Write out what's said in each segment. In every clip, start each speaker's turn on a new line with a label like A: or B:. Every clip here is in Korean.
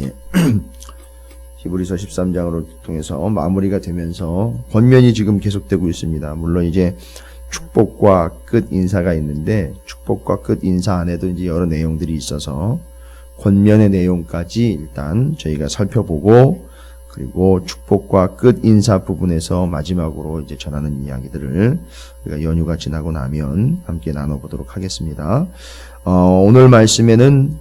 A: 이제 히브리서 13장으로 통해서 마무리가 되면서 권면이 지금 계속되고 있습니다. 물론 이제 축복과 끝 인사가 있는데 축복과 끝 인사 안에도 이제 여러 내용들이 있어서 권면의 내용까지 일단 저희가 살펴보고 그리고 축복과 끝 인사 부분에서 마지막으로 이제 전하는 이야기들을 우리가 연휴가 지나고 나면 함께 나눠보도록 하겠습니다. 오늘 말씀에는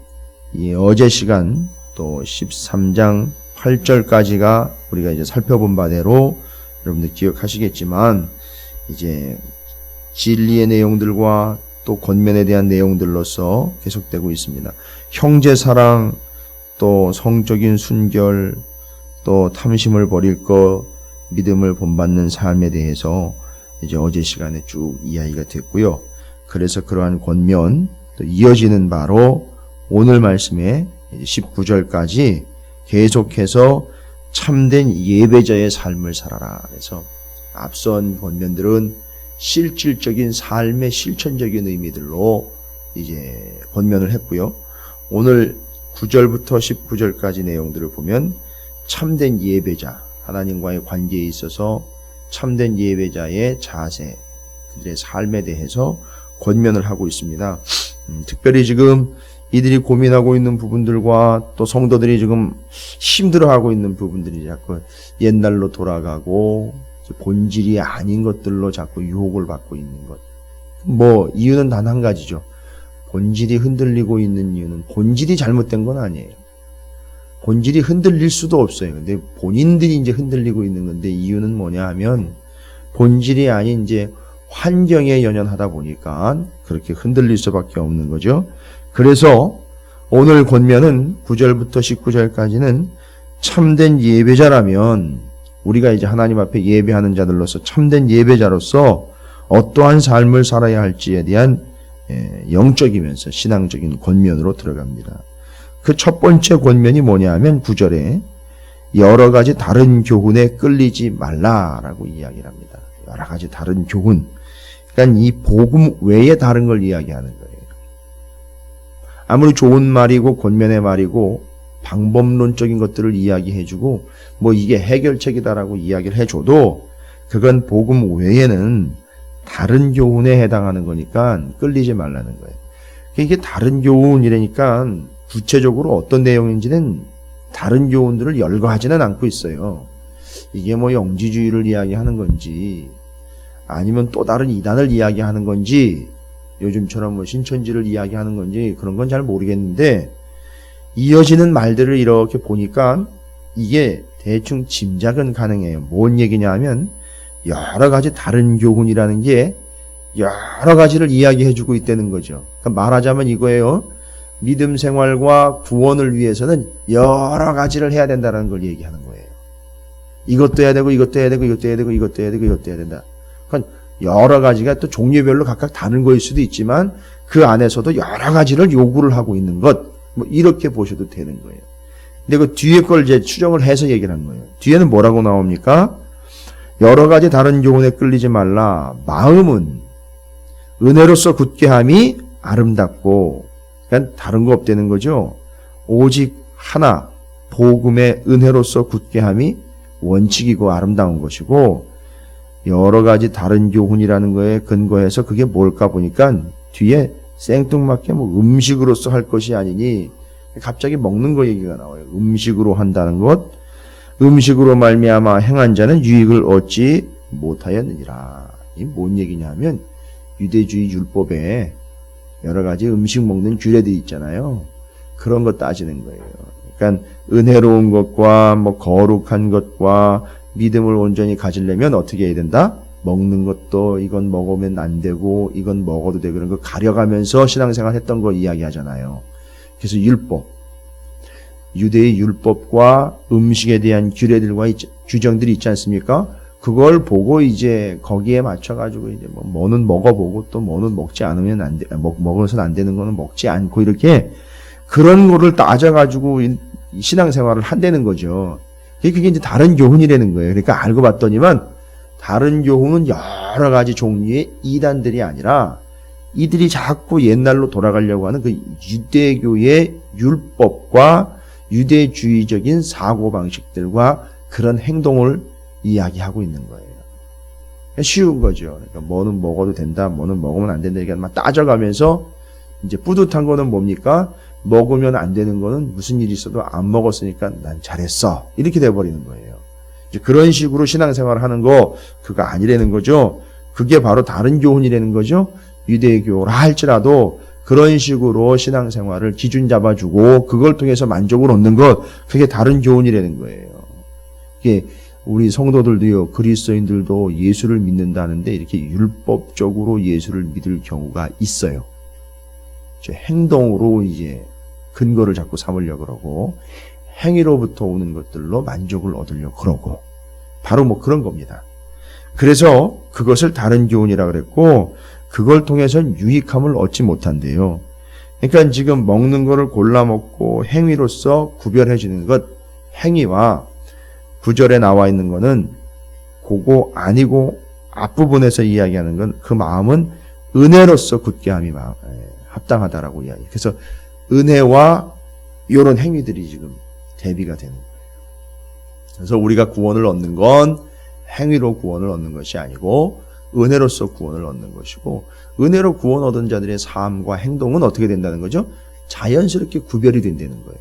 A: 이 어제 시간 또 13장 8절까지가 우리가 이제 살펴본 바대로 여러분들 기억하시겠지만 이제 진리의 내용들과 또 권면에 대한 내용들로서 계속되고 있습니다. 형제 사랑, 또 성적인 순결, 또 탐심을 버릴 것, 믿음을 본받는 삶에 대해서 이제 어제 시간에 쭉 이야기가 됐고요. 그래서 그러한 권면 또 이어지는 바로 오늘 말씀에 19절까지 계속해서 참된 예배자의 삶을 살아라. 그래서 앞선 권면들은 실질적인 삶의 실천적인 의미들로 이제 권면을 했고요. 오늘 9절부터 19절까지 내용들을 보면 참된 예배자, 하나님과의 관계에 있어서 참된 예배자의 자세, 그들의 삶에 대해서 권면을 하고 있습니다. 특별히 지금 이들이 고민하고 있는 부분들과 또 성도들이 지금 힘들어하고 있는 부분들이 자꾸 옛날로 돌아가고 본질이 아닌 것들로 자꾸 유혹을 받고 있는 것. 이유는 단 한 가지죠. 본질이 흔들리고 있는 이유는 본질이 잘못된 건 아니에요. 본질이 흔들릴 수도 없어요. 근데 본인들이 이제 흔들리고 있는 건데 이유는 뭐냐 하면 본질이 아닌 이제 환경에 연연하다 보니까 그렇게 흔들릴 수밖에 없는 거죠. 그래서 오늘 권면은 9절부터 19절까지는 참된 예배자라면 우리가 이제 하나님 앞에 예배하는 자들로서 참된 예배자로서 어떠한 삶을 살아야 할지에 대한 영적이면서 신앙적인 권면으로 들어갑니다. 그 첫 번째 권면이 뭐냐 하면 9절에 여러 가지 다른 교훈에 끌리지 말라라고 이야기를 합니다. 여러 가지 다른 교훈. 그러니까 이 복음 외에 다른 걸 이야기하는 거예요. 아무리 좋은 말이고 권면의 말이고 방법론적인 것들을 이야기해주고 이게 해결책이다라고 이야기를 해줘도 그건 복음 외에는 다른 교훈에 해당하는 거니까 끌리지 말라는 거예요. 이게 다른 교훈이라니까 구체적으로 어떤 내용인지는 다른 교훈들을 열거하지는 않고 있어요. 이게 영지주의를 이야기하는 건지 아니면 또 다른 이단을 이야기하는 건지 요즘처럼 신천지를 이야기하는 건지 그런 건 잘 모르겠는데 이어지는 말들을 이렇게 보니까 이게 대충 짐작은 가능해요. 뭔 얘기냐 하면 여러 가지 다른 교훈이라는 게 여러 가지를 이야기해주고 있다는 거죠. 그러니까 말하자면 이거예요. 믿음 생활과 구원을 위해서는 여러 가지를 해야 된다는 걸 얘기하는 거예요. 이것도 해야 되고 이것도 해야 되고 이것도 해야 되고 이것도 해야 되고 이것도 해야 된다. 그러니까 여러 가지가 또 종류별로 각각 다른 거일 수도 있지만 그 안에서도 여러 가지를 요구를 하고 있는 것 이렇게 보셔도 되는 거예요. 근데 그 뒤에 걸 이제 추정을 해서 얘기를 한 거예요. 뒤에는 뭐라고 나옵니까? 여러 가지 다른 교훈에 끌리지 말라. 마음은 은혜로서 굳게 함이 아름답고, 그러니까 다른 거 없다는 거죠. 오직 하나 복음의 은혜로서 굳게 함이 원칙이고 아름다운 것이고 여러 가지 다른 교훈이라는 거에 근거해서 그게 뭘까 보니까 뒤에 생뚱맞게 음식으로서 할 것이 아니니 갑자기 먹는 거 얘기가 나와요. 음식으로 한다는 것, 음식으로 말미암아 행한 자는 유익을 얻지 못하였느니라. 이 뭔 얘기냐 하면 유대주의 율법에 여러 가지 음식 먹는 규례들이 있잖아요. 그런 거 따지는 거예요. 그러니까 은혜로운 것과 거룩한 것과 믿음을 온전히 가지려면 어떻게 해야 된다? 먹는 것도 이건 먹으면 안 되고 이건 먹어도 되고 그런 거 가려가면서 신앙생활 했던 거 이야기하잖아요. 그래서 율법, 유대의 율법과 음식에 대한 규례들과 규정들이 있지 않습니까? 그걸 보고 이제 거기에 맞춰가지고 이제 뭐는 먹어보고 또 뭐는 먹지 않으면 안 돼, 먹어서는 안 되는 거는 먹지 않고 이렇게 그런 거를 따져가지고 신앙생활을 한다는 거죠. 그게 이제 다른 교훈이라는 거예요. 그러니까 알고 봤더니만 다른 교훈은 여러 가지 종류의 이단들이 아니라 이들이 자꾸 옛날로 돌아가려고 하는 그 유대교의 율법과 유대주의적인 사고방식들과 그런 행동을 이야기하고 있는 거예요. 쉬운 거죠. 그러니까 뭐는 먹어도 된다, 뭐는 먹으면 안 된다, 이렇게 막 따져가면서 이제 뿌듯한 거는 뭡니까? 먹으면 안 되는 거는 무슨 일이 있어도 안 먹었으니까 난 잘했어. 이렇게 돼버리는 거예요. 이제 그런 식으로 신앙생활을 하는 거, 그거 아니라는 거죠. 그게 바로 다른 교훈이라는 거죠. 유대교라 할지라도 그런 식으로 신앙생활을 기준 잡아주고 그걸 통해서 만족을 얻는 것, 그게 다른 교훈이라는 거예요. 이게 우리 성도들도요, 그리스도인들도 예수를 믿는다는데 이렇게 율법적으로 예수를 믿을 경우가 있어요. 행동으로 이제 근거를 자꾸 삼으려고 그러고 행위로부터 오는 것들로 만족을 얻으려고 그러고 바로 뭐 그런 겁니다. 그래서 그것을 다른 교훈이라 그랬고 그걸 통해서는 유익함을 얻지 못한대요. 그러니까 지금 먹는 거를 골라 먹고 행위로서 구별해 주는 것, 행위와 구절에 나와 있는 거는 그거 아니고 앞부분에서 이야기하는 건 그 마음은 은혜로서 굳게 함이 합당하다라고 이야기. 그래서 은혜와 이런 행위들이 지금 대비가 되는 거예요. 그래서 우리가 구원을 얻는 건 행위로 구원을 얻는 것이 아니고 은혜로서 구원을 얻는 것이고, 은혜로 구원 얻은 자들의 삶과 행동은 어떻게 된다는 거죠? 자연스럽게 구별이 된다는 거예요.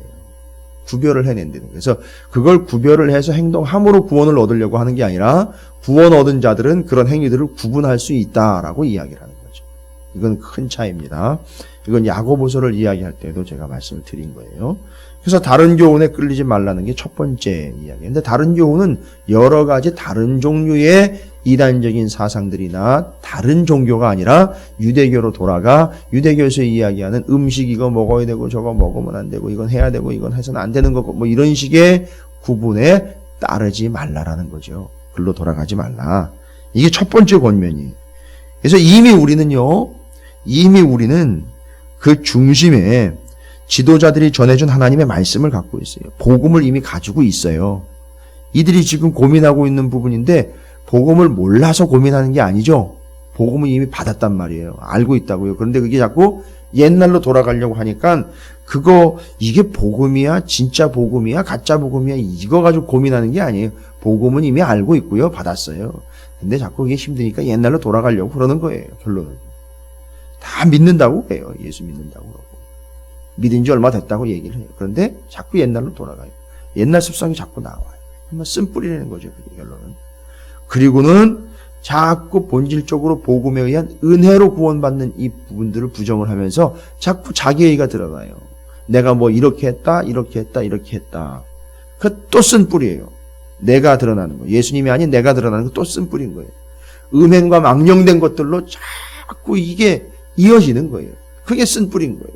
A: 구별을 해낸다는 거예요. 그래서 그걸 구별을 해서 행동함으로 구원을 얻으려고 하는 게 아니라 구원 얻은 자들은 그런 행위들을 구분할 수 있다라고 이야기를 하는 거죠. 이건 큰 차이입니다. 이건 야고보서를 이야기할 때도 제가 말씀을 드린 거예요. 그래서 다른 교훈에 끌리지 말라는 게 첫 번째 이야기인데, 다른 교훈은 여러 가지 다른 종류의 이단적인 사상들이나 다른 종교가 아니라 유대교로 돌아가 유대교에서 이야기하는 음식 이거 먹어야 되고 저거 먹으면 안 되고 이건 해야 되고 이건 해서는 안 되는 거고 뭐 이런 식의 구분에 따르지 말라라는 거죠. 글로 돌아가지 말라. 이게 첫 번째 권면이에요. 그래서 이미 우리는 그 중심에 지도자들이 전해준 하나님의 말씀을 갖고 있어요. 복음을 이미 가지고 있어요. 이들이 지금 고민하고 있는 부분인데 복음을 몰라서 고민하는 게 아니죠. 복음을 이미 받았단 말이에요. 알고 있다고요. 그런데 그게 자꾸 옛날로 돌아가려고 하니까 이게 복음이야? 진짜 복음이야? 가짜 복음이야? 이거 가지고 고민하는 게 아니에요. 복음은 이미 알고 있고요. 받았어요. 근데 자꾸 이게 힘드니까 옛날로 돌아가려고 그러는 거예요. 결론은. 다 믿는다고 해요. 예수 믿는다고 그러고. 믿은 지 얼마 됐다고 얘기를 해요. 그런데 자꾸 옛날로 돌아가요. 옛날 습성이 자꾸 나와요. 한번 쓴뿌리라는 거죠. 그게 결론은. 그리고는 자꾸 본질적으로 복음에 의한 은혜로 구원받는 이 부분들을 부정을 하면서 자꾸 자기애가 들어가요. 내가 뭐 이렇게 했다, 이렇게 했다, 이렇게 했다. 그 또 쓴뿌리예요. 내가 드러나는 거. 예수님이 아닌 내가 드러나는 거 또 쓴뿌리인 거예요. 음행과 망령된 것들로 자꾸 이게 이어지는 거예요. 그게 쓴뿌리인 거예요.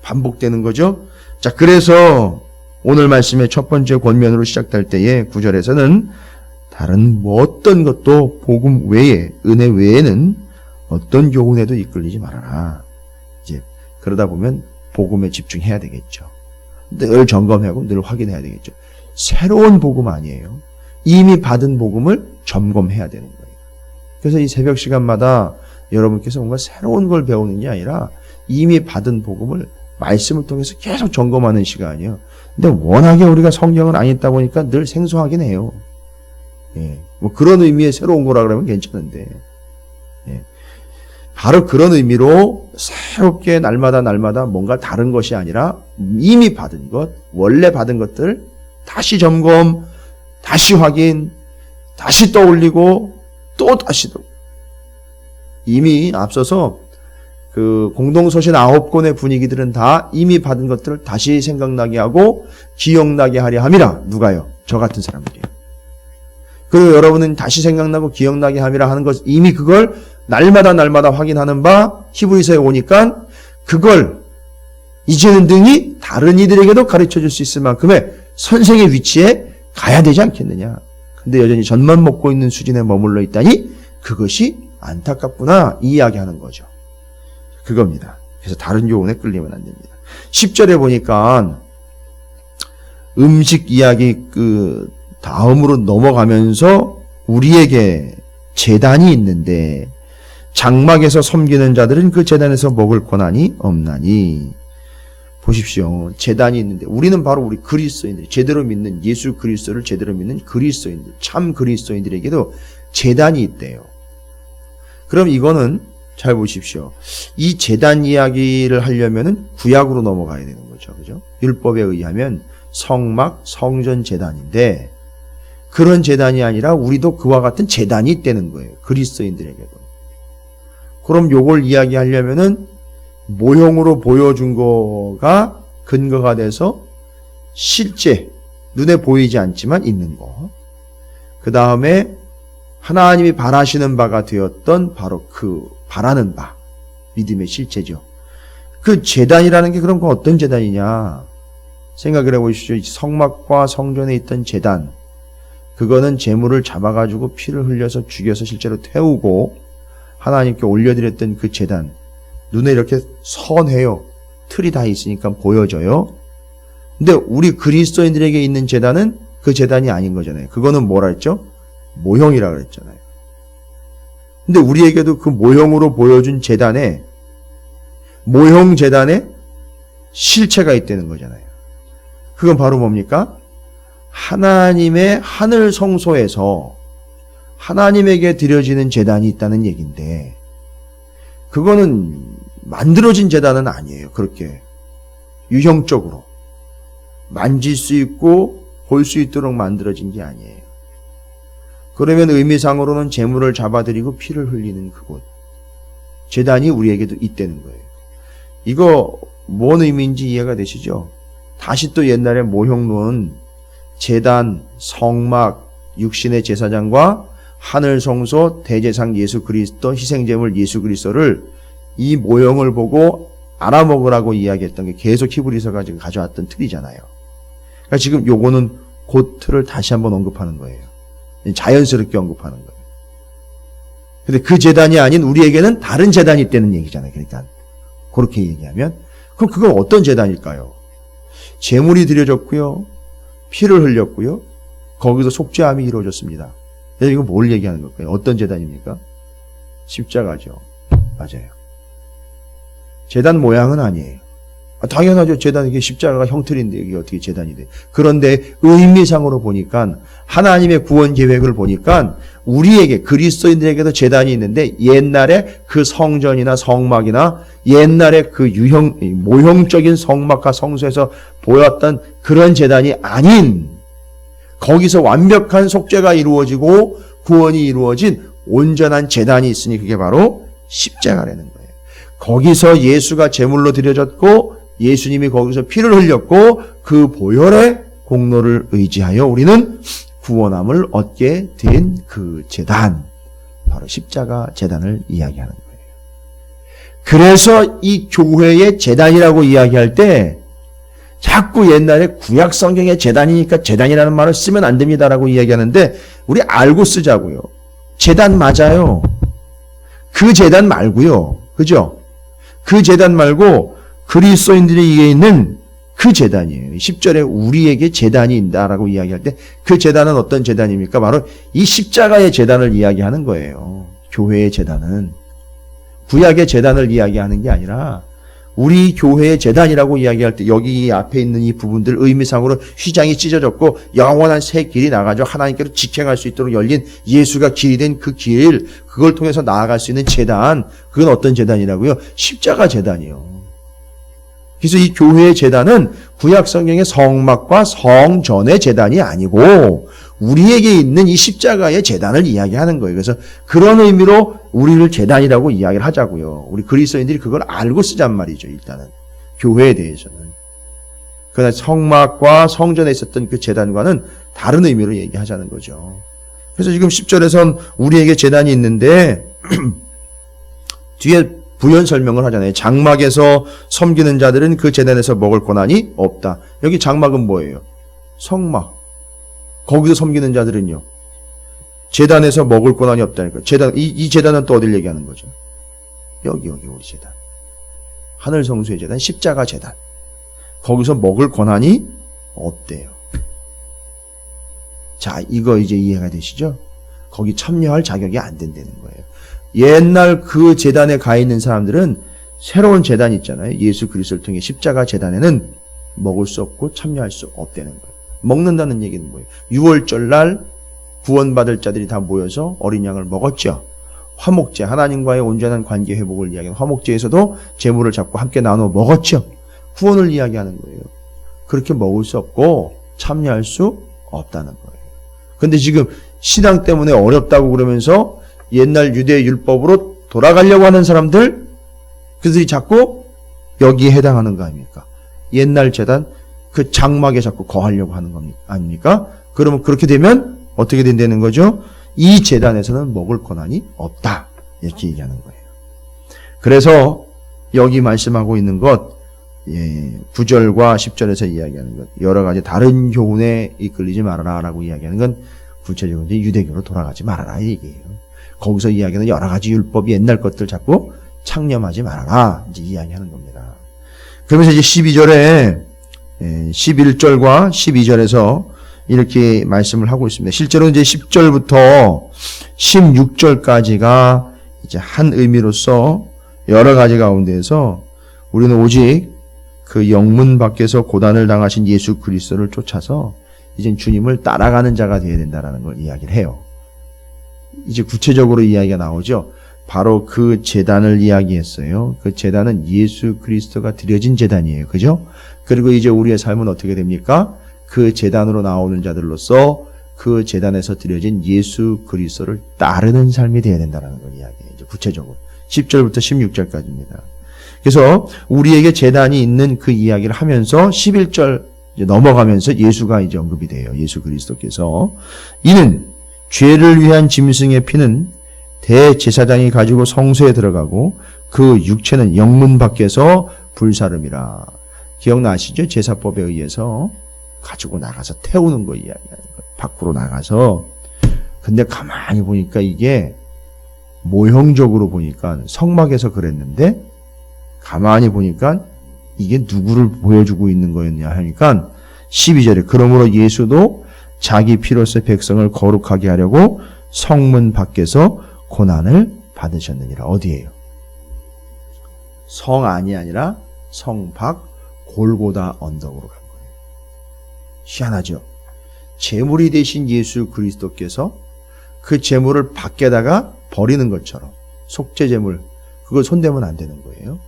A: 반복되는 거죠. 자, 그래서 오늘 말씀의 첫 번째 권면으로 시작될 때에 9절에서는 다른 어떤 것도 복음 외에, 은혜 외에는 어떤 교훈에도 이끌리지 말아라. 이제 그러다 보면 복음에 집중해야 되겠죠. 늘 점검하고 늘 확인해야 되겠죠. 새로운 복음 아니에요. 이미 받은 복음을 점검해야 되는 거예요. 그래서 이 새벽 시간마다 여러분께서 뭔가 새로운 걸 배우는 게 아니라 이미 받은 복음을 말씀을 통해서 계속 점검하는 시간이에요. 근데 워낙에 우리가 성경을 안 읽다 보니까 늘 생소하긴 해요. 예, 뭐 그런 의미의 새로운 거라 그러면 괜찮은데, 예, 바로 그런 의미로 새롭게 날마다 뭔가 다른 것이 아니라 이미 받은 것, 원래 받은 것들 다시 점검, 다시 확인, 다시 떠올리고 또 다시 이미 앞서서 그 공동서신 9권의 분위기들은 다 이미 받은 것들을 다시 생각나게 하고 기억나게 하려 함이라. 누가요? 저 같은 사람들이에요. 그리고 여러분은 다시 생각나고 기억나게 함이라 하는 것, 이미 그걸 날마다 확인하는 바 히브리서에 오니까 그걸 이제는 등이 다른 이들에게도 가르쳐 줄 수 있을 만큼의 선생의 위치에 가야 되지 않겠느냐. 근데 여전히 젖만 먹고 있는 수준에 머물러 있다니 그것이 안타깝구나, 이 이야기하는 거죠. 그겁니다. 그래서 다른 교훈에 끌리면 안 됩니다. 10절에 보니까 음식 이야기 다음으로 넘어가면서 우리에게 제단이 있는데 장막에서 섬기는 자들은 그 제단에서 먹을 권한이 없나니. 보십시오. 제단이 있는데 우리는 바로 우리 그리스도인들, 제대로 믿는 예수 그리스도를 제대로 믿는 그리스도인들, 참 그리스도인들에게도 제단이 있대요. 그럼 이거는 잘 보십시오. 이 제단 이야기를 하려면은 구약으로 넘어가야 되는 거죠. 그죠? 율법에 의하면 성막, 성전 제단인데 그런 제단이 아니라 우리도 그와 같은 제단이 있다는 거예요. 그리스도인들에게도. 그럼 요걸 이야기하려면은 모형으로 보여준 거가 근거가 돼서 실제 눈에 보이지 않지만 있는 거. 그 다음에 하나님이 바라시는 바가 되었던 바로 그 바라는 바, 믿음의 실체죠. 그 제단이라는 게 그럼 그 어떤 제단이냐 생각을 해보십시오. 성막과 성전에 있던 제단, 그거는 제물을 잡아가지고 피를 흘려서 죽여서 실제로 태우고 하나님께 올려드렸던 그 제단, 눈에 이렇게 선해요. 틀이 다 있으니까 보여져요. 근데 우리 그리스도인들에게 있는 제단은 그 제단이 아닌 거잖아요. 그거는 뭐라 했죠? 모형이라 그랬잖아요. 근데 우리에게도 그 모형으로 보여준 제단에, 모형 제단에 실체가 있다는 거잖아요. 그건 바로 뭡니까? 하나님의 하늘 성소에서 하나님에게 드려지는 제단이 있다는 얘기인데, 그거는 만들어진 제단은 아니에요. 그렇게 유형적으로 만질 수 있고 볼 수 있도록 만들어진 게 아니에요. 그러면 의미상으로는 제물을 잡아들이고 피를 흘리는 그곳, 제단이 우리에게도 있다는 거예요. 이거 뭔 의미인지 이해가 되시죠? 다시 또 옛날에 모형론, 제단, 성막, 육신의 제사장과 하늘 성소, 대제상 예수 그리스도, 희생제물 예수 그리스도를 이 모형을 보고 알아먹으라고 이야기했던 게 계속 히브리서가 지금 가져왔던 틀이잖아요. 그러니까 지금 요거는 그 틀을 다시 한번 언급하는 거예요. 자연스럽게 언급하는 거예요. 근데 그 제단이 아닌 우리에게는 다른 제단이 있다는 얘기잖아요. 그러니까 그렇게 얘기하면 그럼 그건 어떤 제단일까요? 제물이 드려졌고요, 피를 흘렸고요, 거기서 속죄함이 이루어졌습니다. 이거 뭘 얘기하는 걸까요? 어떤 제단입니까? 십자가죠. 맞아요. 제단 모양은 아니에요. 당연하죠. 제단, 이게 십자가가 형틀인데 이게 어떻게 제단이 돼. 그런데 의미상으로 보니까 하나님의 구원 계획을 보니까 우리에게 그리스도인들에게도 제단이 있는데 옛날에 그 성전이나 성막이나 옛날에 그 모형적인 성막과 성소에서 보였던 그런 제단이 아닌 거기서 완벽한 속죄가 이루어지고 구원이 이루어진 온전한 제단이 있으니 그게 바로 십자가라는 거예요. 거기서 예수가 제물로 드려졌고 예수님이 거기서 피를 흘렸고 그 보혈의 공로를 의지하여 우리는 구원함을 얻게 된 그 제단, 바로 십자가 제단을 이야기하는 거예요. 그래서 이 교회의 제단이라고 이야기할 때 자꾸 옛날에 구약 성경의 제단이니까 제단이라는 말을 쓰면 안 됩니다라고 이야기하는데 우리 알고 쓰자고요. 제단 맞아요. 그 제단 말고요. 그죠? 그 제단 말고 그리스도인들에게 있는 그 제단이에요. 10절에 우리에게 제단이 있다라고 이야기할 때 그 제단은 어떤 제단입니까? 바로 이 십자가의 제단을 이야기하는 거예요. 교회의 제단은. 구약의 제단을 이야기하는 게 아니라 우리 교회의 제단이라고 이야기할 때 여기 앞에 있는 이 부분들 의미상으로 휘장이 찢어졌고 영원한 새 길이 나가죠. 하나님께로 직행할 수 있도록 열린 예수가 길이 된 그 길, 그걸 통해서 나아갈 수 있는 제단, 그건 어떤 제단이라고요? 십자가 제단이요. 그래서 이 교회의 제단은 구약 성경의 성막과 성전의 제단이 아니고 우리에게 있는 이 십자가의 제단을 이야기하는 거예요. 그래서 그런 의미로 우리를 제단이라고 이야기를 하자고요. 우리 그리스도인들이 그걸 알고 쓰잔 말이죠. 일단은 교회에 대해서는. 그러나 성막과 성전에 있었던 그 제단과는 다른 의미로 얘기하자는 거죠. 그래서 지금 10절에선 우리에게 제단이 있는데 뒤에 부연 설명을 하잖아요. 장막에서 섬기는 자들은 그 제단에서 먹을 권한이 없다. 여기 장막은 뭐예요? 성막. 거기서 섬기는 자들은요, 제단에서 먹을 권한이 없다니까. 제단, 이 제단은 또 어딜 얘기하는 거죠? 여기 우리 제단. 하늘 성소의 제단, 십자가 제단. 거기서 먹을 권한이 없대요. 자, 이거 이제 이해가 되시죠? 거기 참여할 자격이 안 된다는 거예요. 옛날 그 제단에 가 있는 사람들은 새로운 제단이 있잖아요. 예수 그리스도를 통해 십자가 제단에는 먹을 수 없고 참여할 수 없다는 거예요. 먹는다는 얘기는 뭐예요? 6월절 날 구원받을 자들이 다 모여서 어린 양을 먹었죠. 화목제, 하나님과의 온전한 관계 회복을 이야기하는 화목제에서도 제물을 잡고 함께 나눠 먹었죠. 구원을 이야기하는 거예요. 그렇게 먹을 수 없고 참여할 수 없다는 거예요. 근데 지금 신앙 때문에 어렵다고 그러면서 옛날 유대 율법으로 돌아가려고 하는 사람들, 그들이 자꾸 여기에 해당하는 거 아닙니까? 옛날 제단, 그 장막에 자꾸 거하려고 하는 겁니까? 아닙니까? 그러면 그렇게 되면 어떻게 된다는 거죠? 이 제단에서는 먹을 권한이 없다. 이렇게 얘기하는 거예요. 그래서 여기 말씀하고 있는 것, 9절과 10절에서 이야기하는 것, 여러 가지 다른 교훈에 이끌리지 말아라 라고 이야기하는 건 구체적으로 이제 유대교로 돌아가지 말아라 이 얘기예요. 거기서 이야기하는 여러 가지 율법이 옛날 것들 자꾸 창념하지 말아라 이제 이야기하는 겁니다. 그러면서 이제 12절에 11절과 12절에서 이렇게 말씀을 하고 있습니다. 실제로 이제 10절부터 16절까지가 이제 한 의미로서 여러 가지 가운데에서 우리는 오직 그 영문 밖에서 고난을 당하신 예수 그리스도를 쫓아서 이제 주님을 따라가는 자가 되어야 된다는 걸 이야기를 해요. 이제 구체적으로 이야기가 나오죠. 바로 그 제단을 이야기했어요. 그 제단은 예수 그리스도가 드려진 제단이에요. 그죠? 그리고 이제 우리의 삶은 어떻게 됩니까? 그 제단으로 나오는 자들로서 그 제단에서 드려진 예수 그리스도를 따르는 삶이 되어야 된다는 걸 이야기해요. 이제 구체적으로 10절부터 16절까지입니다. 그래서 우리에게 제단이 있는 그 이야기를 하면서 11절 이제 넘어가면서 예수가 이제 언급이 돼요. 예수 그리스도께서 이는 죄를 위한 짐승의 피는 대제사장이 가지고 성소에 들어가고 그 육체는 영문 밖에서 불사름이라. 기억나시죠? 제사법에 의해서 가지고 나가서 태우는 거 이야기하는 거. 밖으로 나가서. 근데 가만히 보니까 이게 모형적으로 보니까 성막에서 그랬는데 가만히 보니까 이게 누구를 보여주고 있는 거였냐 하니까 12절에 그러므로 예수도 자기 피로써 백성을 거룩하게 하려고 성문 밖에서 고난을 받으셨느니라. 어디예요? 성 안이 아니라 성 밖 골고다 언덕으로 간 거예요. 희한하죠? 제물이 되신 예수 그리스도께서 그 제물을 밖에다가 버리는 것처럼 속죄 제물 그걸 손대면 안 되는 거예요.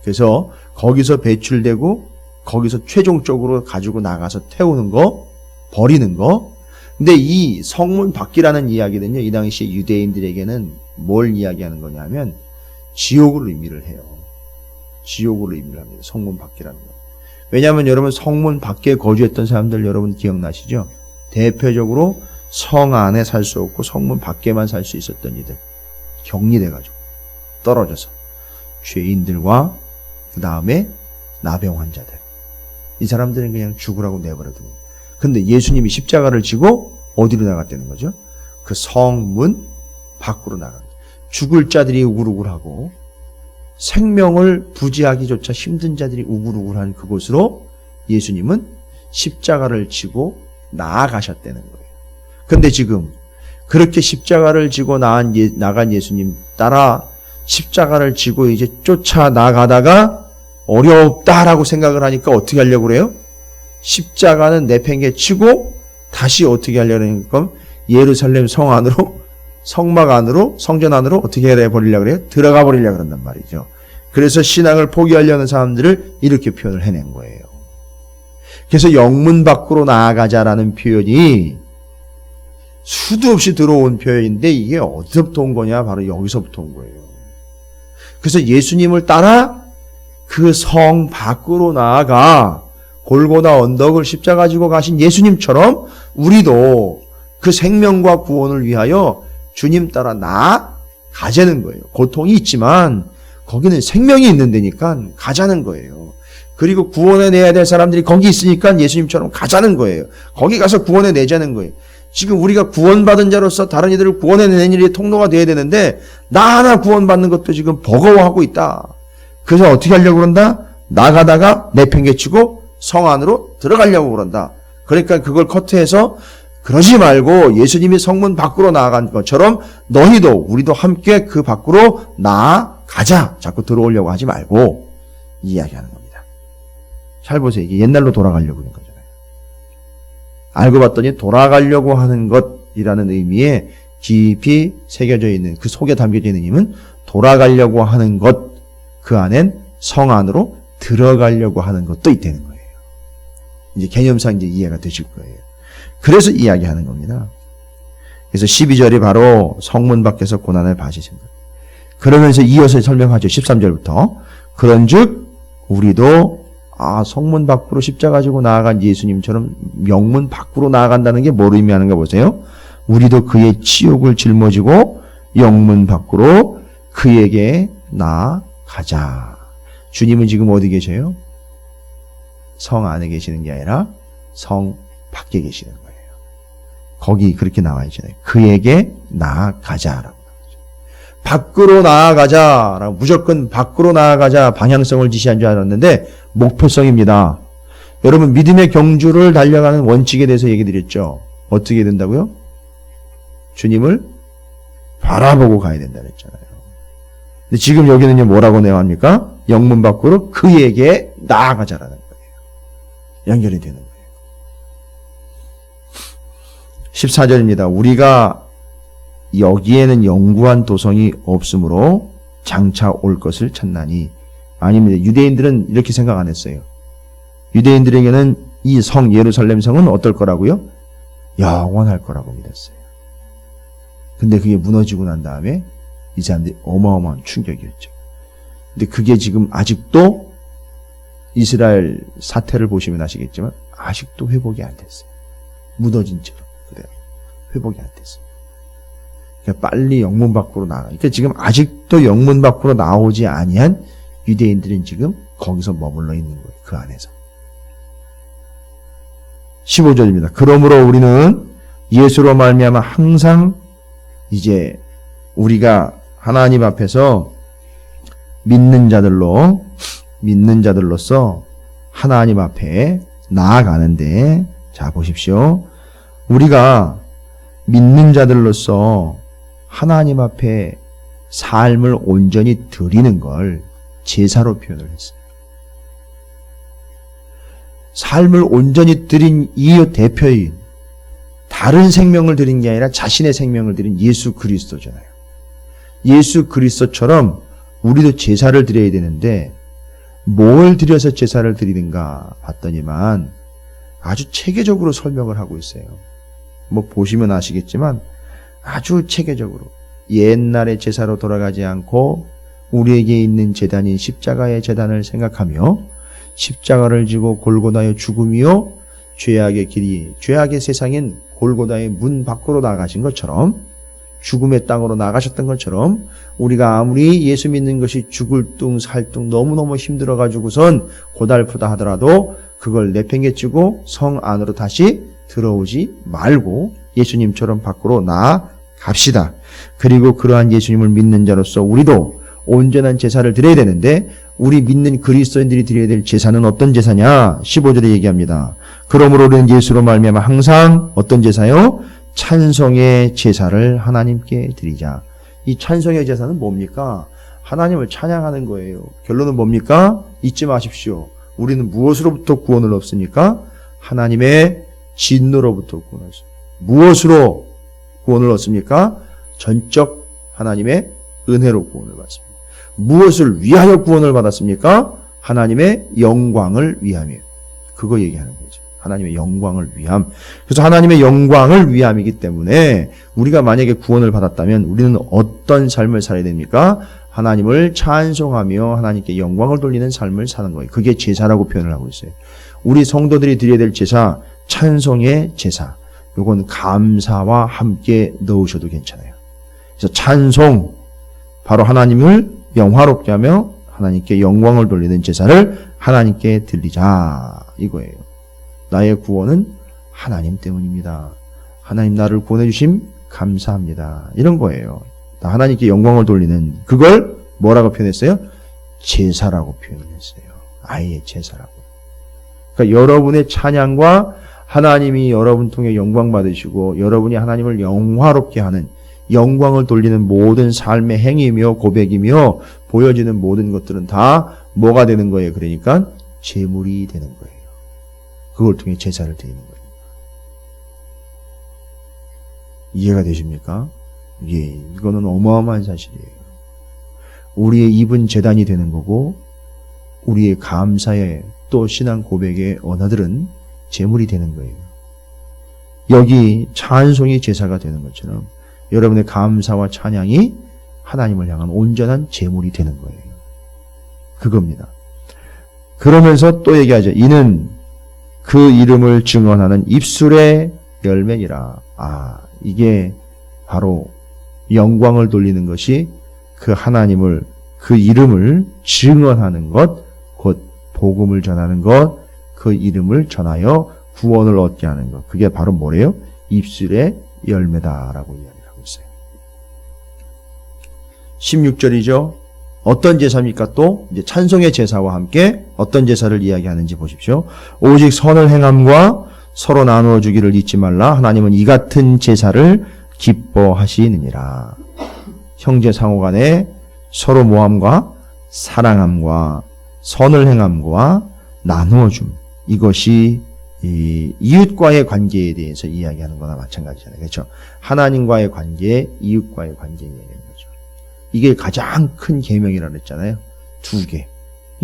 A: 그래서 거기서 배출되고 거기서 최종적으로 가지고 나가서 태우는 거, 버리는 거. 근데 이 성문 밖이라는 이야기는요, 이 당시 유대인들에게는 뭘 이야기하는 거냐면 지옥을 의미를 해요. 지옥을 의미를 합니다. 성문 밖이라는 거. 왜냐하면 여러분 성문 밖에 거주했던 사람들 여러분 기억나시죠? 대표적으로 성 안에 살 수 없고 성문 밖에만 살 수 있었던 이들. 격리돼가지고 떨어져서 죄인들과 그 다음에 나병 환자들. 이 사람들은 그냥 죽으라고 내버려두고. 근데 예수님이 십자가를 지고 어디로 나갔다는 거죠? 그 성문 밖으로 나간. 죽을 자들이 우글우글하고 생명을 부지하기조차 힘든 자들이 우글우글한 그곳으로 예수님은 십자가를 지고 나아가셨다는 거예요. 근데 지금 그렇게 십자가를 지고 나간 예수님 따라 십자가를 지고 이제 쫓아나가다가 어렵다라고 생각을 하니까 어떻게 하려고 그래요? 십자가는 내팽개치고 다시 어떻게 하려는 건 예루살렘 성 안으로 성막 안으로 성전 안으로 어떻게 해 버리려고 그래요? 들어가 버리려고 그런단 말이죠. 그래서 신앙을 포기하려는 사람들을 이렇게 표현을 해낸 거예요. 그래서 영문 밖으로 나아가자라는 표현이 수도 없이 들어온 표현인데 이게 어디서부터 온 거냐? 바로 여기서부터 온 거예요. 그래서 예수님을 따라 그 성 밖으로 나아가 골고다 언덕을 십자가 지고 가신 예수님처럼 우리도 그 생명과 구원을 위하여 주님 따라 나아가자는 거예요. 고통이 있지만 거기는 생명이 있는 데니까 가자는 거예요. 그리고 구원해내야 될 사람들이 거기 있으니까 예수님처럼 가자는 거예요. 거기 가서 구원해내자는 거예요. 지금 우리가 구원받은 자로서 다른 이들을 구원해내는 일이 통로가 돼야 되는데 나 하나 구원받는 것도 지금 버거워하고 있다. 그래서 어떻게 하려고 그런다? 나가다가 내팽개치고 성 안으로 들어가려고 그런다. 그러니까 그걸 커트해서 그러지 말고 예수님이 성문 밖으로 나아간 것처럼 너희도 우리도 함께 그 밖으로 나아가자. 가자. 자꾸 들어오려고 하지 말고 이야기하는 겁니다. 잘 보세요. 이게 옛날로 돌아가려고 하는 거잖아요. 알고 봤더니 돌아가려고 하는 것이라는 의미에 깊이 새겨져 있는, 그 속에 담겨져 있는 힘은 돌아가려고 하는 것, 그 안엔 성 안으로 들어가려고 하는 것도 있다는 거예요. 이제 개념상 이제 이해가 되실 거예요. 그래서 이야기하는 겁니다. 그래서 12절이 바로 성문 밖에서 고난을 받으신 것. 그러면서 이어서 설명하죠. 13절부터. 그런즉 우리도 성문 밖으로 십자가 지고 나아간 예수님처럼 영문 밖으로 나아간다는 게 뭘 의미하는가 보세요. 우리도 그의 치욕을 짊어지고 영문 밖으로 그에게 나아가자. 주님은 지금 어디 계셔요? 성 안에 계시는 게 아니라 성 밖에 계시는 거예요. 거기 그렇게 나와 있잖아요. 그에게 나아가자라고. 밖으로 나아가자라고, 무조건 밖으로 나아가자 방향성을 지시한 줄 알았는데 목표성입니다. 여러분, 믿음의 경주를 달려가는 원칙에 대해서 얘기 드렸죠. 어떻게 된다고요? 주님을 바라보고 가야 된다 그랬잖아요. 근데 지금 여기는요, 뭐라고 내용합니까? 영문 밖으로 그에게 나아가자라는 거예요. 연결이 되는 거예요. 14절입니다. 우리가 여기에는 영구한 도성이 없으므로 장차 올 것을 찾나니. 아닙니다. 유대인들은 이렇게 생각 안 했어요. 유대인들에게는 이 성, 예루살렘 성은 어떨 거라고요? 영원할 거라고 믿었어요. 근데 그게 무너지고 난 다음에 이 사람들이 어마어마한 충격이었죠. 근데 그게 지금 아직도 이스라엘 사태를 보시면 아시겠지만 아직도 회복이 안 됐어요. 무너진 채로 그대로 회복이 안 됐어요. 그러니까 빨리 영문 밖으로 나가. 그러니까 지금 아직도 영문 밖으로 나오지 아니한 유대인들은 지금 거기서 머물러 있는 거예요. 그 안에서. 15절입니다. 그러므로 우리는 예수로 말미암아 항상 이제 우리가 하나님 앞에서 믿는 자들로서 하나님 앞에 나아가는데, 자 보십시오. 우리가 믿는 자들로서 하나님 앞에 삶을 온전히 드리는 걸 제사로 표현을 했어요. 삶을 온전히 드린 이 대표인, 다른 생명을 드린 게 아니라 자신의 생명을 드린 예수 그리스도잖아요. 예수 그리스도처럼 우리도 제사를 드려야 되는데 뭘 드려서 제사를 드리는가 봤더니만 아주 체계적으로 설명을 하고 있어요. 뭐 보시면 아시겠지만 아주 체계적으로 옛날의 제사로 돌아가지 않고 우리에게 있는 제단인 십자가의 제단을 생각하며 십자가를 지고 골고다의 죽음이요 죄악의 길이, 죄악의 세상인 골고다의 문 밖으로 나가신 것처럼, 죽음의 땅으로 나가셨던 것처럼 우리가 아무리 예수 믿는 것이 죽을 둥 살 둥 너무너무 힘들어가지고선 고달프다 하더라도 그걸 내팽개치고 성 안으로 다시 들어오지 말고 예수님처럼 밖으로 나아갑시다. 그리고 그러한 예수님을 믿는 자로서 우리도 온전한 제사를 드려야 되는데, 우리 믿는 그리스도인들이 드려야 될 제사는 어떤 제사냐? 15절에 얘기합니다. 그러므로 우리는 예수로 말미암아 항상 어떤 제사요? 찬송의 제사를 하나님께 드리자. 이 찬송의 제사는 뭡니까? 하나님을 찬양하는 거예요. 결론은 뭡니까? 잊지 마십시오. 우리는 무엇으로부터 구원을 얻습니까? 하나님의 진노로부터 구원을 얻습니다. 무엇으로 구원을 얻습니까? 전적 하나님의 은혜로 구원을 받습니다. 무엇을 위하여 구원을 받았습니까? 하나님의 영광을 위함이에요. 그거 얘기하는 거죠. 하나님의 영광을 위함. 그래서 하나님의 영광을 위함이기 때문에 우리가 만약에 구원을 받았다면 우리는 어떤 삶을 살아야 됩니까? 하나님을 찬송하며 하나님께 영광을 돌리는 삶을 사는 거예요. 그게 제사라고 표현을 하고 있어요. 우리 성도들이 드려야 될 제사, 찬송의 제사. 요건 감사와 함께 넣으셔도 괜찮아요. 그래서 찬송, 바로 하나님을 영화롭게 하며 하나님께 영광을 돌리는 제사를 하나님께 드리자, 이거예요. 나의 구원은 하나님 때문입니다. 하나님 나를 구원해 주심 감사합니다. 이런 거예요. 하나님께 영광을 돌리는, 그걸 뭐라고 표현했어요? 제사라고 표현했어요. 아예 제사라고. 그러니까 여러분의 찬양과 하나님이 여러분 통해 영광 받으시고 여러분이 하나님을 영화롭게 하는 영광을 돌리는 모든 삶의 행위며 고백이며 보여지는 모든 것들은 다 뭐가 되는 거예요? 그러니까 제물이 되는 거예요. 그걸 통해 제사를 드리는 거예요. 이해가 되십니까? 예, 이거는 어마어마한 사실이에요. 우리의 입은 제단이 되는 거고 우리의 감사의 또 신앙 고백의 언어들은 제물이 되는 거예요. 여기 찬송이 제사가 되는 것처럼 여러분의 감사와 찬양이 하나님을 향한 온전한 제물이 되는 거예요. 그겁니다. 그러면서 또 얘기하죠. 이는 그 이름을 증언하는 입술의 열매니라. 이게 바로 영광을 돌리는 것이 그 하나님을, 그 이름을 증언하는 것, 곧 복음을 전하는 것, 그 이름을 전하여 구원을 얻게 하는 것. 그게 바로 뭐래요? 입술의 열매다라고 이야기하고 있어요. 16절이죠. 어떤 제사입니까? 또 이제 찬송의 제사와 함께 어떤 제사를 이야기하는지 보십시오. 오직 선을 행함과 서로 나누어 주기를 잊지 말라. 하나님은 이 같은 제사를 기뻐하시느니라. 형제 상호 간에 서로 모함과 사랑함과 선을 행함과 나누어 줌. 이것이 이 이웃과의 관계에 대해서 이야기하는 거나 마찬가지잖아요. 그렇죠? 하나님과의 관계, 이웃과의 관계 이야기하는 거죠. 이게 가장 큰 계명이라고 했잖아요. 2개.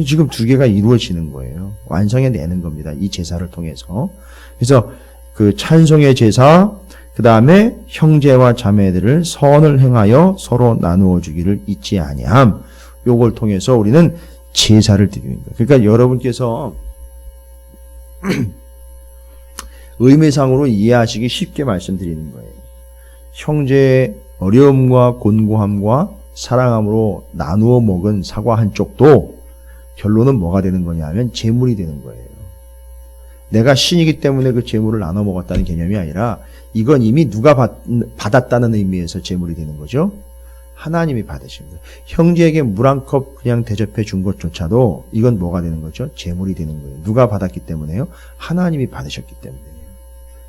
A: 지금 2개가 이루어지는 거예요. 완성해내는 겁니다. 이 제사를 통해서. 그래서 그 찬송의 제사, 그 다음에 형제와 자매들을 선을 행하여 서로 나누어 주기를 잊지 아니함. 요걸 통해서 우리는 제사를 드리는 거예요. 그러니까 여러분께서 의미상으로 이해하시기 쉽게 말씀드리는 거예요. 형제의 어려움과 곤고함과 사랑함으로 나누어 먹은 사과 한 쪽도 결론은 뭐가 되는 거냐 하면 제물이 되는 거예요. 내가 신이기 때문에 그 제물을 나눠 먹었다는 개념이 아니라 이건 이미 누가 받았다는 의미에서 제물이 되는 거죠. 하나님이 받으신 거예요. 형제에게 물 한 컵 그냥 대접해 준 것조차도 이건 뭐가 되는 거죠? 제물이 되는 거예요. 누가 받았기 때문에요? 하나님이 받으셨기 때문에요.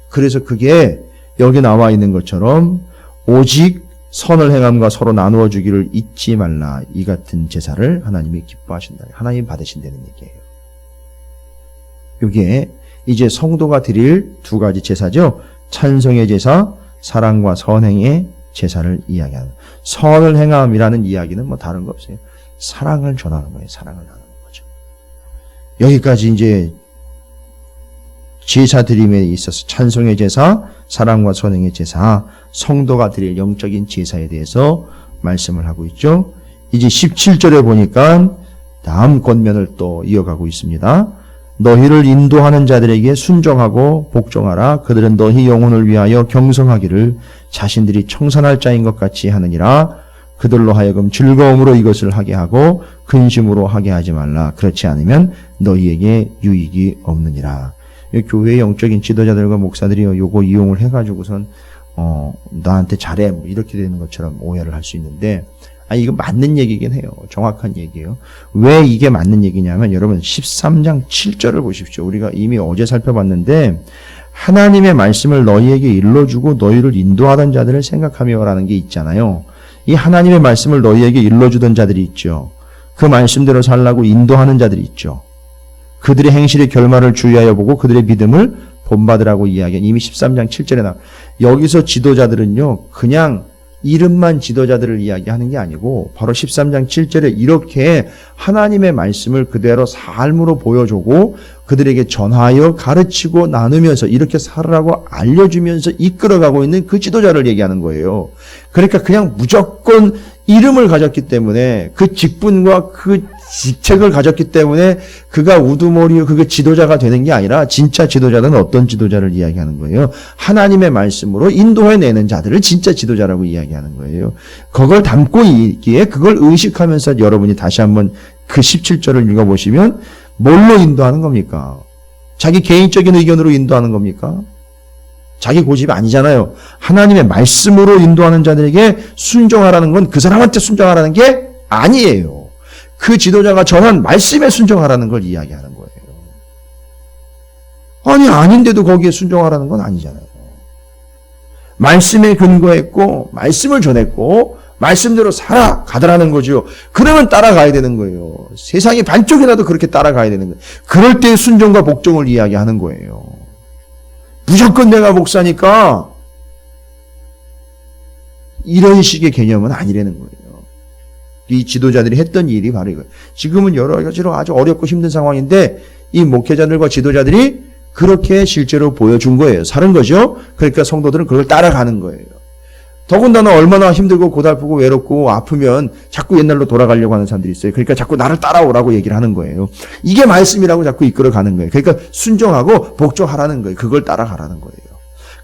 A: 그래서 그게 여기 나와 있는 것처럼 오직 선을 행함과 서로 나누어 주기를 잊지 말라. 이 같은 제사를 하나님이 기뻐하신다. 하나님이 받으신다는 얘기예요. 이게 이제 성도가 드릴 2가지 제사죠. 찬송의 제사, 사랑과 선행의 제사를 이야기하는. 선을 행함이라는 이야기는 뭐 다른 거 없어요. 사랑을 전하는 거예요. 사랑을 나누는 거죠. 여기까지 이제 제사 드림에 있어서 찬송의 제사, 사랑과 선행의 제사, 성도가 드릴 영적인 제사에 대해서 말씀을 하고 있죠. 이제 17절에 보니까 다음 권면을 또 이어가고 있습니다. 너희를 인도하는 자들에게 순종하고 복종하라. 그들은 너희 영혼을 위하여 경성하기를 자신들이 청산할 자인 것 같이 하느니라. 그들로 하여금 즐거움으로 이것을 하게 하고 근심으로 하게 하지 말라. 그렇지 않으면 너희에게 유익이 없느니라. 교회의 영적인 지도자들과 목사들이 요거 이용을 해가지고선 나한테 잘해 뭐 이렇게 되는 것처럼 오해를 할 수 있는데 이거 맞는 얘기긴 해요. 정확한 얘기예요. 왜 이게 맞는 얘기냐면 여러분 13장 7절을 보십시오. 우리가 이미 어제 살펴봤는데 하나님의 말씀을 너희에게 일러주고 너희를 인도하던 자들을 생각하며 라는 게 있잖아요. 이 하나님의 말씀을 너희에게 일러주던 자들이 있죠. 그 말씀대로 살라고 인도하는 자들이 있죠. 그들의 행실의 결말을 주의하여 보고 그들의 믿음을 본받으라고 이야기한 이미 13장 7절에 나와. 여기서 지도자들은요. 그냥 이름만 지도자들을 이야기하는 게 아니고 바로 13장 7절에 이렇게 하나님의 말씀을 그대로 삶으로 보여주고 그들에게 전하여 가르치고 나누면서 이렇게 살으라고 알려주면서 이끌어가고 있는 그 지도자를 얘기하는 거예요. 그러니까 그냥 무조건 이름을 가졌기 때문에 그 직분과 그 직책을 가졌기 때문에 그가 우두머리요 그가 지도자가 되는 게 아니라 진짜 지도자는 어떤 지도자를 이야기하는 거예요. 하나님의 말씀으로 인도해내는 자들을 진짜 지도자라고 이야기하는 거예요. 그걸 담고 있기에 그걸 의식하면서 여러분이 다시 한번 그 17절을 읽어보시면 뭘로 인도하는 겁니까? 자기 개인적인 의견으로 인도하는 겁니까? 자기 고집이 아니잖아요. 하나님의 말씀으로 인도하는 자들에게 순종하라는 건 그 사람한테 순종하라는 게 아니에요. 그 지도자가 전한 말씀에 순종하라는 걸 이야기하는 거예요. 아닌데도 거기에 순종하라는 건 아니잖아요. 말씀에 근거했고 말씀을 전했고 말씀대로 살아가더라는 거죠. 그러면 따라가야 되는 거예요. 세상의 반쪽이라도 그렇게 따라가야 되는 거예요. 그럴 때 순종과 복종을 이야기하는 거예요. 무조건 내가 목사니까 이런 식의 개념은 아니라는 거예요. 이 지도자들이 했던 일이 바로 이거예요. 지금은 여러 가지로 아주 어렵고 힘든 상황인데 이 목회자들과 지도자들이 그렇게 실제로 보여준 거예요. 사는 거죠. 그러니까 성도들은 그걸 따라가는 거예요. 더군다나 얼마나 힘들고 고달프고 외롭고 아프면 자꾸 옛날로 돌아가려고 하는 사람들이 있어요. 그러니까 자꾸 나를 따라오라고 얘기를 하는 거예요. 이게 말씀이라고 자꾸 이끌어가는 거예요. 그러니까 순종하고 복종하라는 거예요. 그걸 따라가라는 거예요.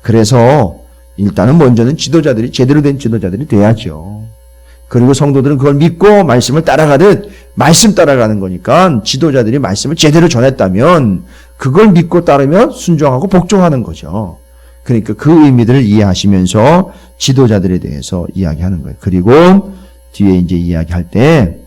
A: 그래서 일단은 먼저는 지도자들이 제대로 된 지도자들이 돼야죠. 그리고 성도들은 그걸 믿고 말씀을 따라가듯 말씀 따라가는 거니까 지도자들이 말씀을 제대로 전했다면 그걸 믿고 따르며 순종하고 복종하는 거죠. 그러니까 그 의미들을 이해하시면서 지도자들에 대해서 이야기하는 거예요. 그리고 뒤에 이제 이야기할 때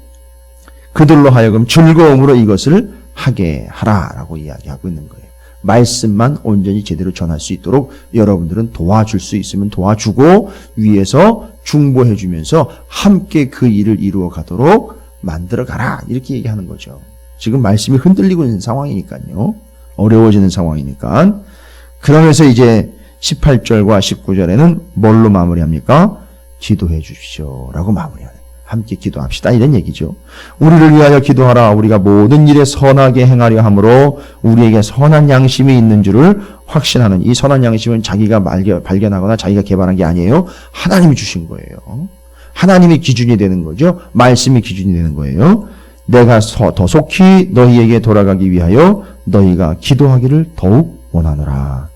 A: 그들로 하여금 즐거움으로 이것을 하게 하라라고 이야기하고 있는 거예요. 말씀만 온전히 제대로 전할 수 있도록 여러분들은 도와줄 수 있으면 도와주고 위에서 중보해 주면서 함께 그 일을 이루어 가도록 만들어 가라 이렇게 얘기하는 거죠. 지금 말씀이 흔들리고 있는 상황이니까요. 어려워지는 상황이니까. 그러면서 이제 18절과 19절에는 뭘로 마무리합니까? 기도해 주십시오라고 마무리하는 거예요. 함께 기도합시다 이런 얘기죠. 우리를 위하여 기도하라. 우리가 모든 일에 선하게 행하려 함으로 우리에게 선한 양심이 있는 줄을 확신하는, 이 선한 양심은 자기가 발견하거나 자기가 개발한 게 아니에요. 하나님이 주신 거예요. 하나님이 기준이 되는 거죠. 말씀이 기준이 되는 거예요. 내가 더 속히 너희에게 돌아가기 위하여 너희가 기도하기를 더욱 원하노라.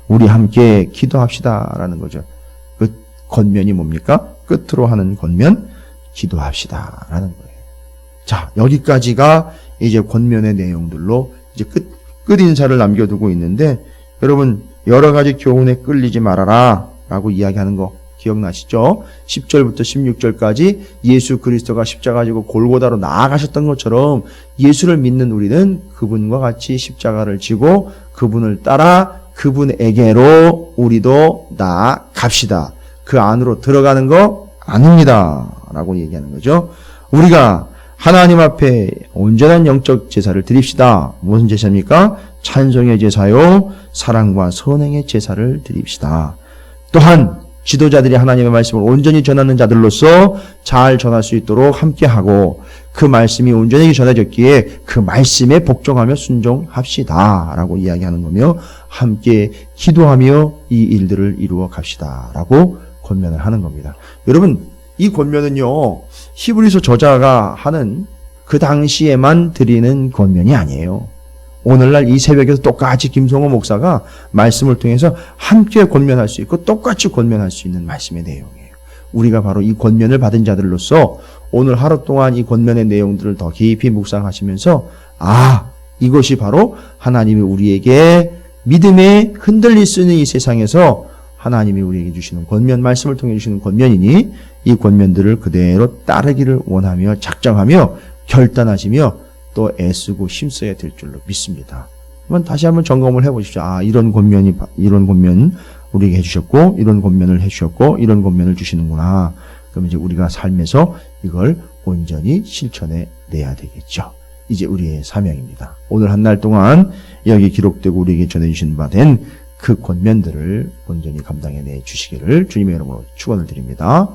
A: 우리 함께 기도합시다라는 거죠. 그 권면이 뭡니까? 끝으로 하는 권면, 기도합시다라는 거예요. 자, 여기까지가 이제 권면의 내용들로 이제 끝 인사를 남겨두고 있는데, 여러분 여러 가지 교훈에 끌리지 말아라 라고 이야기하는 거 기억나시죠? 10절부터 16절까지 예수 그리스도가 십자가 지고 골고다로 나아가셨던 것처럼 예수를 믿는 우리는 그분과 같이 십자가를 지고 그분을 따라 그분에게로 우리도 나아갑시다. 그 안으로 들어가는 거 아닙니다 라고 얘기하는 거죠. 우리가 하나님 앞에 온전한 영적 제사를 드립시다. 무슨 제사입니까? 찬송의 제사요, 사랑과 선행의 제사를 드립시다. 또한 지도자들이 하나님의 말씀을 온전히 전하는 자들로서 잘 전할 수 있도록 함께하고 그 말씀이 온전히 전해졌기에 그 말씀에 복종하며 순종합시다 라고 이야기하는 거며, 함께 기도하며 이 일들을 이루어 갑시다 라고 권면을 하는 겁니다. 여러분, 이 권면은요, 히브리서 저자가 하는 그 당시에만 드리는 권면이 아니에요. 오늘날 이 새벽에서 똑같이 김성호 목사가 말씀을 통해서 함께 권면할 수 있고 똑같이 권면할 수 있는 말씀의 내용이에요. 우리가 바로 이 권면을 받은 자들로서 오늘 하루 동안 이 권면의 내용들을 더 깊이 묵상하시면서, 이것이 바로 하나님이 우리에게 믿음에 흔들릴 수 있는 이 세상에서 하나님이 우리에게 주시는 권면, 말씀을 통해 주시는 권면이니 이 권면들을 그대로 따르기를 원하며 작정하며 결단하시며 또 애쓰고 힘써야 될 줄로 믿습니다. 그러면 다시 한번 점검을 해보십시오. 이런 권면 우리에게 해주셨고, 이런 권면을 해주셨고, 이런 권면을 주시는구나. 그럼 이제 우리가 삶에서 이걸 온전히 실천해 내야 되겠죠. 이제 우리의 사명입니다. 오늘 한 날 동안 여기 기록되고 우리에게 전해주신 바 된 그 권면들을 온전히 감당해 내 주시기를 주님의 이름으로 축원을 드립니다.